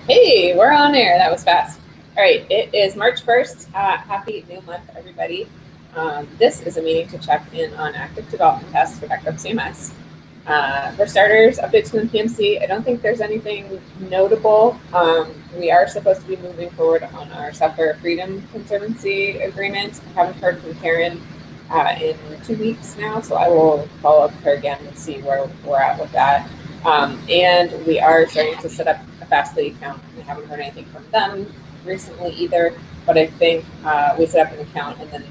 Hey, we're on air. That was fast. All right, it is March 1st. Happy new month, everybody. This is a meeting to check in on active development tests for Backup CMS. For starters, updates from the PMC. I don't think there's anything notable. We are supposed to be moving forward on our Software Freedom Conservancy agreement. I haven't heard from Karen in 2 weeks now, so I will follow up with her again and see where we're at with that. And we are starting to set up a Fastly account. We haven't heard anything from them recently either, but I think we set up an account and then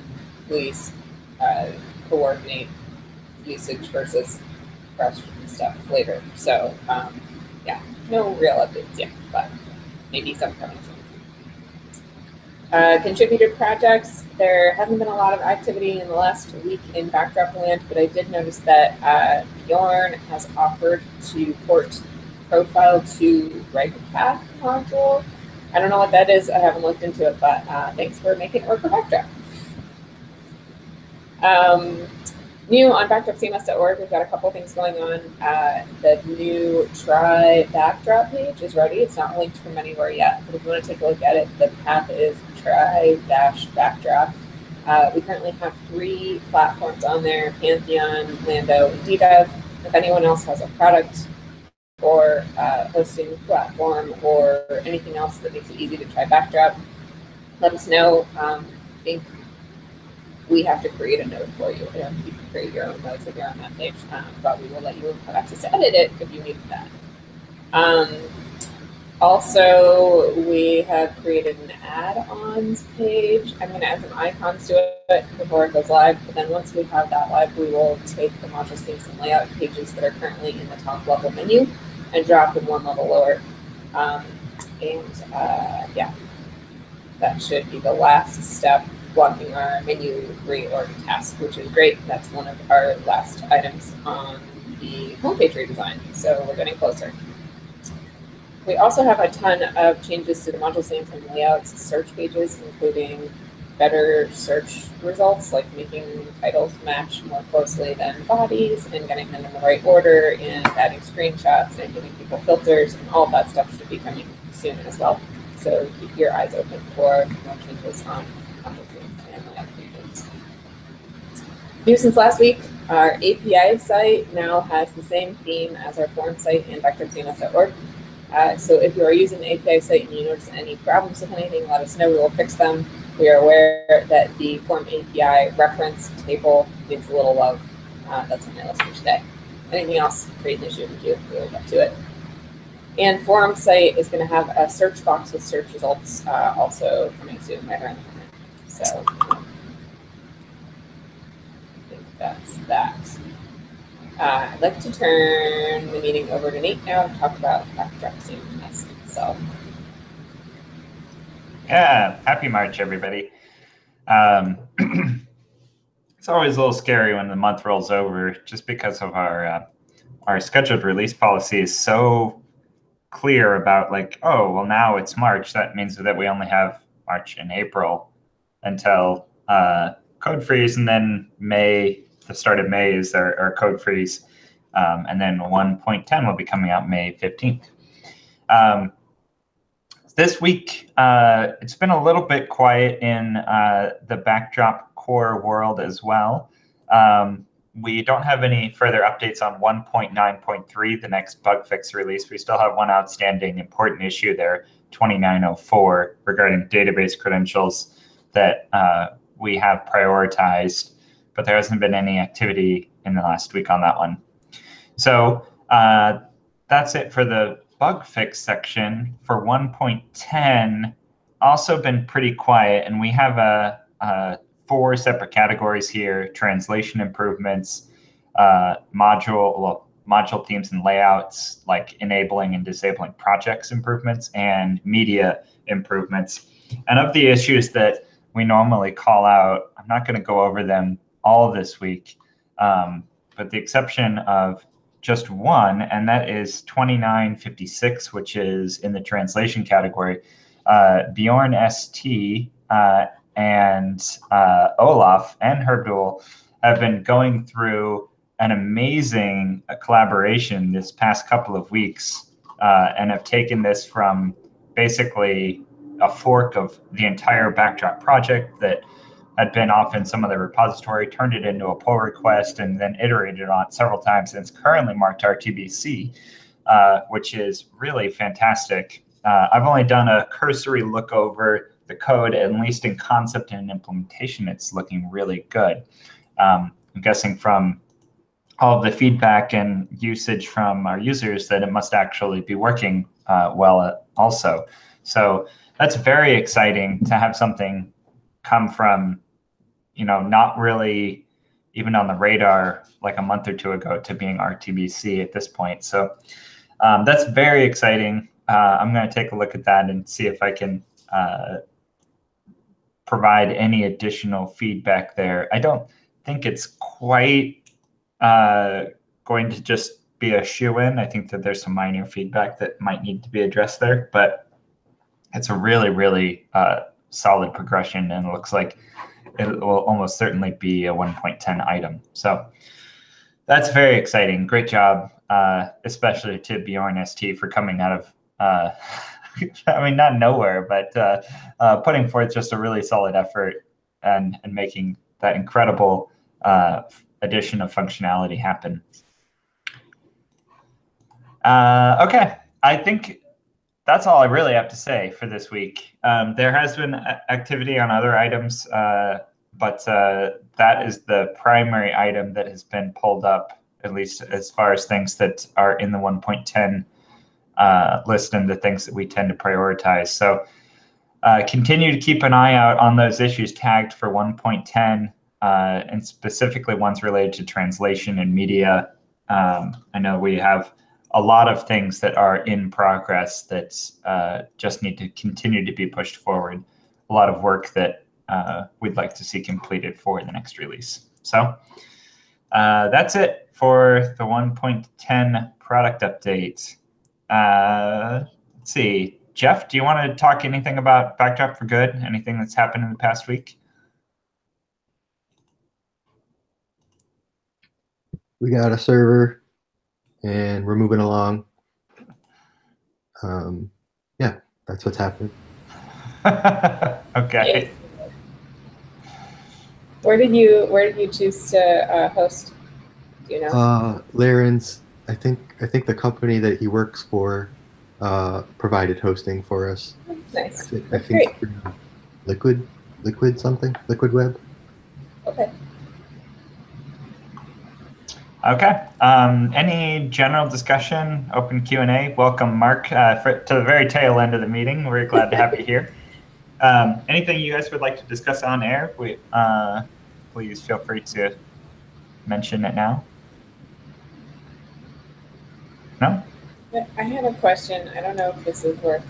we coordinate usage versus and stuff later. So yeah, no real updates yet, but maybe some coming soon. Contributed projects. There hasn't been a lot of activity in the last week in Backdrop land, but I did notice that Bjorn has offered to port profile to RegPath module. I don't know what that is. I haven't looked into it, but thanks for making it work for Backdrop. New on backdropcms.org, we've got a couple things going on. The new try backdrop page is ready. It's not linked from anywhere yet, but if you want to take a look at it, the path is try-backdrop. We currently have 3 platforms on there: Pantheon, Lando, and DDEV. If anyone else has a product or hosting platform or anything else that makes it easy to try backdrop, let us know. I think we have to create a node for you. You can create your own nodes if you're on that page, but we will let you have access to edit it if you need that. Also, we have created an add-ons page. I'm going to add some icons to it before it goes live, but then once we have that live, we will take the modules, themes, and layout pages that are currently in the top level menu and drop them one level lower. Yeah, that should be the last step, blocking our menu reorg task, which is great. That's one of our last items on the homepage redesign, so we're getting closer. We also have a ton of changes to the module names and layouts, search pages, including better search results, like making titles match more closely than bodies and getting them in the right order, and adding screenshots and giving people filters, and all of that stuff should be coming soon as well. So keep your eyes open for more changes on new since last week. Our API site now has the same theme as our form site in backdropcms.org. So if you are using the API site and you notice any problems with anything, let us know. We will fix them. We are aware that the form API reference table needs a little love. That's on my list for today. Anything else, create an issue in the queue. We will get to it. And forum site is going to have a search box with search results also coming soon right around the corner. So that's that. I'd like to turn the meeting over to Nate now to talk about Backdrop CMS itself. Yeah, happy March, everybody. It's always a little scary when the month rolls over, just because of our scheduled release policy is so clear about, like, oh, well, now it's March. That means that we only have March and April until code freeze, and then May. The start of May is our code freeze, and then 1.10 will be coming out May 15th. This week, it's been a little bit quiet in the Backdrop core world as well. We don't have any further updates on 1.9.3, the next bug fix release. We still have one outstanding important issue there, 2904, regarding database credentials that we have prioritized, but there hasn't been any activity in the last week on that one. So that's it for the bug fix section. For 1.10, also been pretty quiet, and we have 4 separate categories here: translation improvements, module themes and layouts, like enabling and disabling projects improvements, and media improvements. And of the issues that we normally call out, I'm not going to go over them all this week, but the exception of just one, and that is 2956, which is in the translation category. Bjorn ST and Olaf and Herbdul have been going through an amazing collaboration this past couple of weeks, and have taken this from basically a fork of the entire Backdrop project that had been off in some other repository, turned it into a pull request, and then iterated on it several times. And it's currently marked RTBC, which is really fantastic. I've only done a cursory look over the code, at least in concept and implementation, it's looking really good. I'm guessing from all of the feedback and usage from our users that it must actually be working well also. So that's very exciting to have something come from, not really even on the radar like a month or two ago to being RTBC at this point. So that's very exciting. I'm going to take a look at that and see if I can provide any additional feedback there. I don't think it's quite going to just be a shoe-in. I think that there's some minor feedback that might need to be addressed there, but it's a really, really solid progression, and it looks like it will almost certainly be a 1.10 item. So that's very exciting. Great job, especially to Bjorn ST for coming out of, I mean, not nowhere, but putting forth just a really solid effort and making that incredible addition of functionality happen. Okay, I think that's all I really have to say for this week. There has been activity on other items, but that is the primary item that has been pulled up, at least as far as things that are in the 1.10 list and the things that we tend to prioritize. So continue to keep an eye out on those issues tagged for 1.10, and specifically ones related to translation and media. I know we have a lot of things that are in progress that just need to continue to be pushed forward. A lot of work that we'd like to see completed for the next release. So that's it for the 1.10 product update. Let's see, Jeff, do you want to talk anything about Backdrop for Good? Anything that's happened in the past week? We got a server and we're moving along. Yeah, that's what's happening. Okay. Where did you choose to host? Do you know? Laren's, I think the company that he works for provided hosting for us. Nice. I think Liquid Web. Okay. Okay. Any general discussion, open Q&A? Welcome, Mark, to the very tail end of the meeting. We're glad to have you here. Anything you guys would like to discuss on air? Please feel free to mention it now. No? I have a question. I don't know if this is worth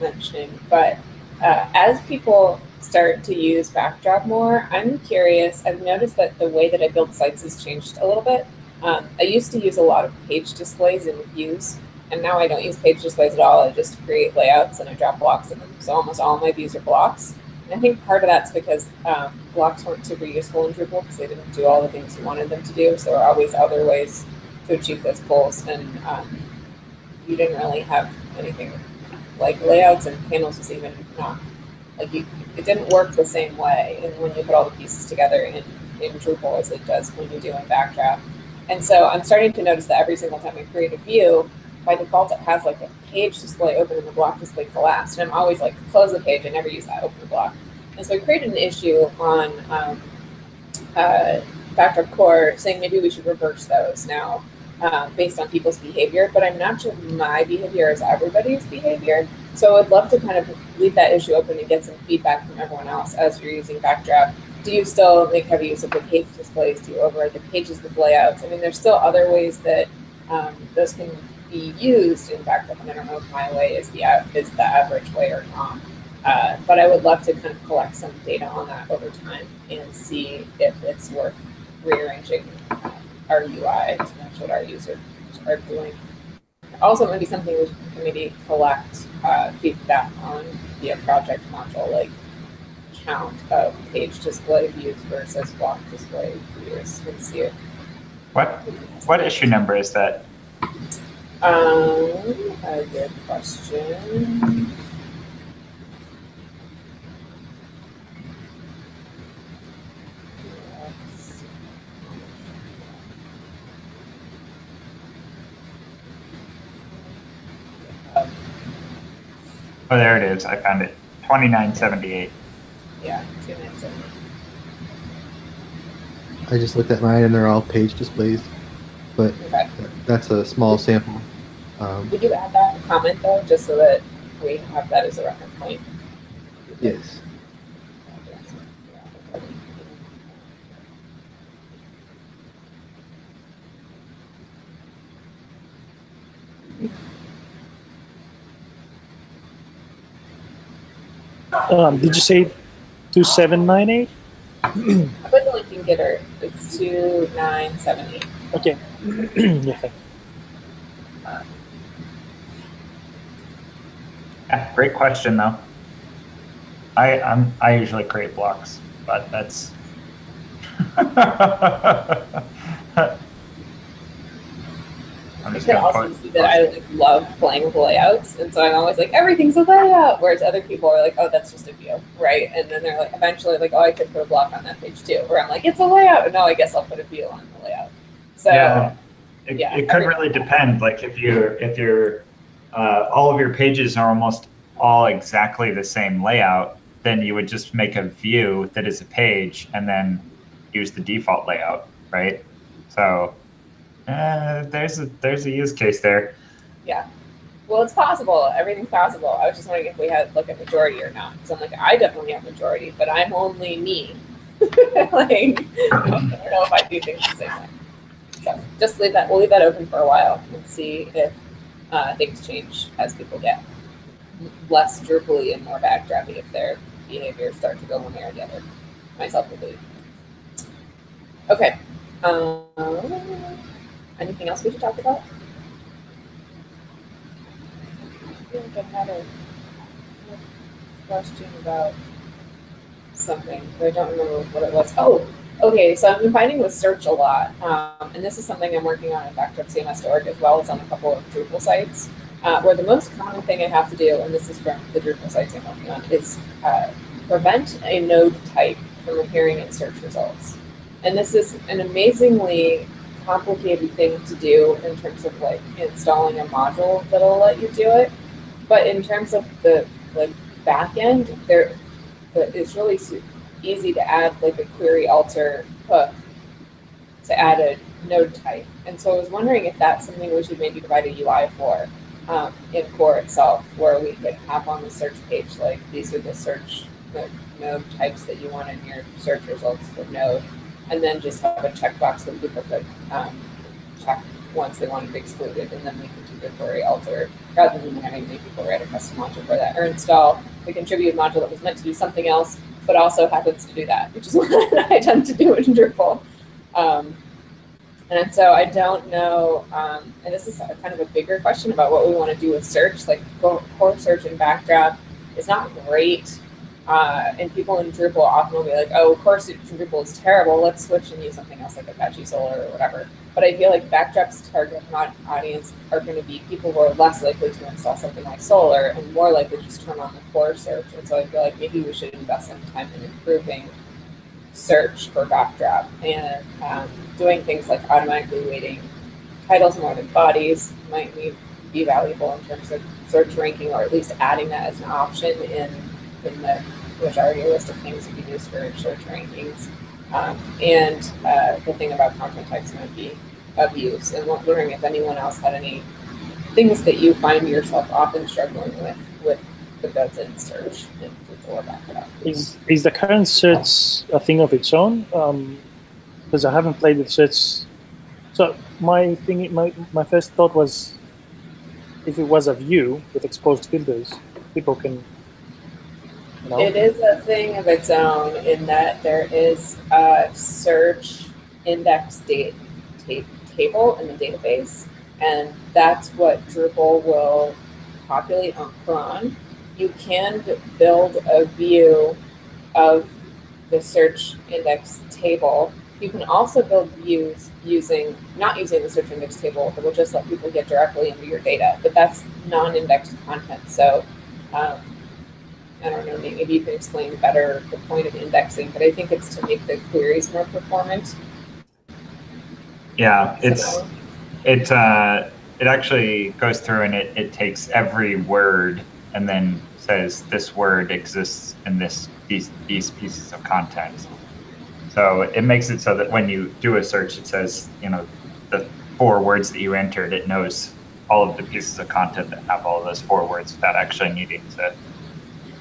mentioning, but as people start to use Backdrop more, I'm curious. I've noticed that the way that I build sites has changed a little bit. I used to use a lot of page displays and views, and now I don't use page displays at all. I just create layouts and I drop blocks in them. So almost all my views are blocks. And I think part of that's because blocks weren't super useful in Drupal because they didn't do all the things you wanted them to do. So there are always other ways to achieve those goals, and you didn't really have anything like layouts, and panels was even not like it didn't work the same way. And when you put all the pieces together in Drupal as it does when you do in Backdrop. And so I'm starting to notice that every single time I create a view, by default it has like a page display open and the block display collapsed. And I'm always like, close the page. I never use that open the block. And so I created an issue on Backdrop core saying maybe we should reverse those now based on people's behavior. But I'm not sure my behavior is everybody's behavior. So I would love to kind of leave that issue open and get some feedback from everyone else as you're using Backdrop. Do you still make heavy use of the page displays? Do you override the pages with layouts? I mean, there's still other ways that those can be used in Backdrop, and I don't know if my way is the average way or not. But I would love to kind of collect some data on that over time and see if it's worth rearranging our UI to match what our users are doing. Also, maybe something we can maybe collect feedback on via project module, like count of page display views versus block display views, and see if what issue number is that? A good question. Oh, there it is. I found it. 2978. Yeah, 297. I just looked at mine and they're all page displays, but Okay. that's a small sample. Would you add that in a comment though, just so that we have that as a reference point? Yes. Did you say 2798? I put the link in Gitter. It's 2978. Okay. Yeah, thank you. Yeah, great question though. I usually create blocks, but that's I'm It just could gonna also put be that I like love playing with layouts, and so I'm always like, everything's a layout, whereas other people are like, oh, that's just a view, right? And then they're like, eventually like, oh, I could put a block on that page too, where I'm like, it's a layout, and no, I guess I'll put a view on the layout. So yeah, yeah, it could really depend. Like if you're all of your pages are almost all exactly the same layout, then you would just make a view that is a page and then use the default layout, right? So there's a use case there. yeah. Well, it's possible. Everything's possible. I was just wondering if we had like a majority or not. Because I'm like, I definitely have majority, but I'm only me. Like, I don't know if I do things the same way. So just leave that. We'll leave that open for a while and see if things change as people get less Drupal-y and more backdrafty if their behaviors start to go one way or the other. Myself included. Okay. Anything else we should talk about? I feel like I had a question about something, but I don't remember what it was. Oh, okay. So I've been finding with search a lot, and this is something I'm working on at backdropcms.org as well as on a couple of Drupal sites, where the most common thing I have to do, and this is from the Drupal sites I'm working on, is prevent a node type from appearing in search results. And this is an amazingly complicated thing to do in terms of like installing a module that'll let you do it. But in terms of the like back end, it's really easy to add like a query alter hook to add a node type. And so I was wondering if that's something we should maybe provide a UI for in core itself, where we could have on the search page, like these are the search node types that you want in your search results for node, and then just have a checkbox where people could check once they want it excluded, and then we can do the query alter rather than having many people write a custom module for that, or install the contribute module that was meant to do something else, but also happens to do that, which is what I tend to do in Drupal. And so I don't know, and this is kind of a bigger question about what we want to do with search. Like core search and backdraft is not great. And people in Drupal often will be like, oh, core search in Drupal is terrible. Let's switch and use something else like Apache Solr or whatever. But I feel like backdraft's target audience are going to be people who are less likely to install something like Solr and more likely to just turn on the core search. And so I feel like maybe we should invest some time in improving search for backdraft and doing things like automatically weighting titles more than bodies might be valuable in terms of search ranking, or at least adding that as an option in the majority list of things you can use for search rankings. And the thing about content types might be of use. And wondering if anyone else had any things that you find yourself often struggling with the built-in search in Drupal or backdraft. Is the current search a thing of its own? Because I haven't played with search. So my first thought was, if it was a view with exposed filters, people can. It is a thing of its own in that there is a search index table in the database, and that's what Drupal will populate on cron. You can build a view of the search index table. You can also build views not using the search index table, but will just let people get directly into your data, but that's non-indexed content. So I don't know, maybe you can explain better the point of indexing, but I think it's to make the queries more performant. Yeah, it actually goes through and it takes every word and then says this word exists in these pieces of content. So it makes it so that when you do a search, it says, the 4 words that you entered, it knows all of the pieces of content that have all of those 4 words without actually needing to,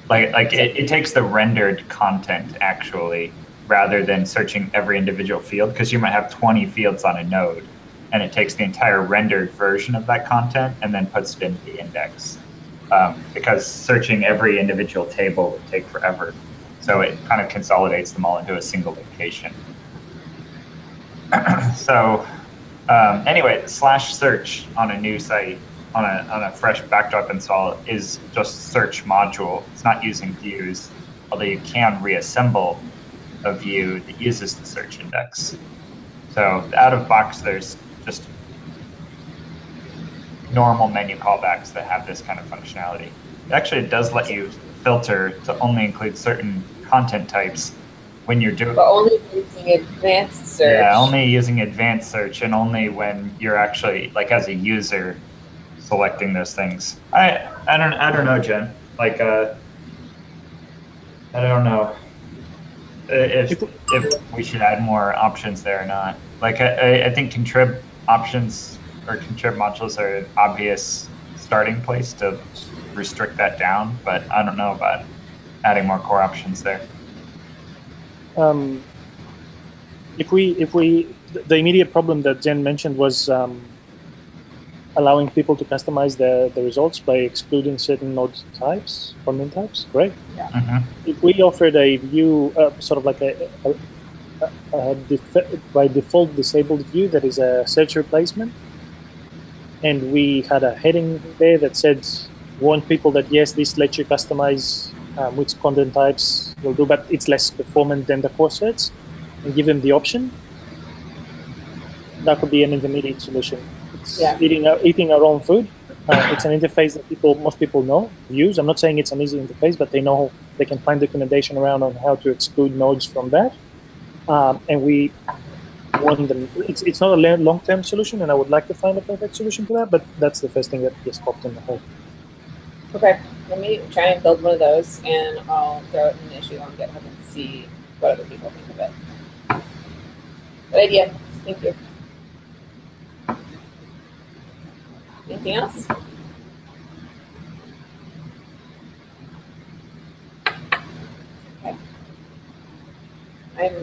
it takes the rendered content actually, rather than searching every individual field, because you might have 20 fields on a node, and it takes the entire rendered version of that content and then puts it into the index. Because searching every individual table would take forever. So it kind of consolidates them all into a single location. So anyway, /search on a new site, on a fresh backdrop install, is just search module. It's not using views, although you can reassemble a view that uses the search index. So out of box, there's just normal menu callbacks that have this kind of functionality. Actually, it does let you filter to only include certain content types when you're doing. But only using advanced search. Yeah, only using advanced search, and only when you're actually, as a user, selecting those things. I don't know, Jen. I don't know if we should add more options there or not. I think contrib options or contrib modules are an obvious starting place to restrict that down, but I don't know about adding more core options there. The immediate problem that Jen mentioned was allowing people to customize the results by excluding certain node types or min types, right? Yeah. Mm-hmm. If we offered a view, sort of like by default disabled view that is a search replacement, and we had a heading there that said, warn people that yes, this lets you customize which content types will do, but it's less performant than the core search, and give them the option, that could be an intermediate solution. It's eating our own food. It's an interface that most people know, use. I'm not saying it's an easy interface, but they know they can find documentation around on how to exclude nodes from that. And we want them. It's not a long-term solution, and I would like to find a perfect solution to that, but that's the first thing that just popped in the head. Okay, let me try and build one of those, and I'll throw it in an issue on GitHub and see what other people think of it. Good idea. Thank you. Anything else? Okay. I'm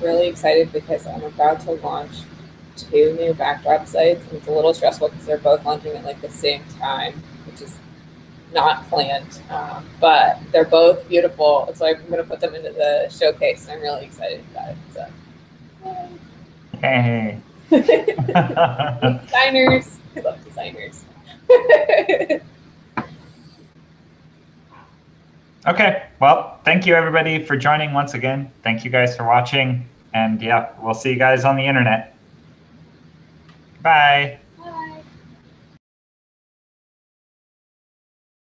really excited because I'm about to launch 2 new backdrop sites, and it's a little stressful because they're both launching at the same time, which is not planned, but they're both beautiful. So I'm going to put them into the showcase, and I'm really excited about it. So, hey. Designers. I love designers. Okay, well, thank you everybody for joining once again. Thank you guys for watching, and yeah, we'll see you guys on the internet. Bye.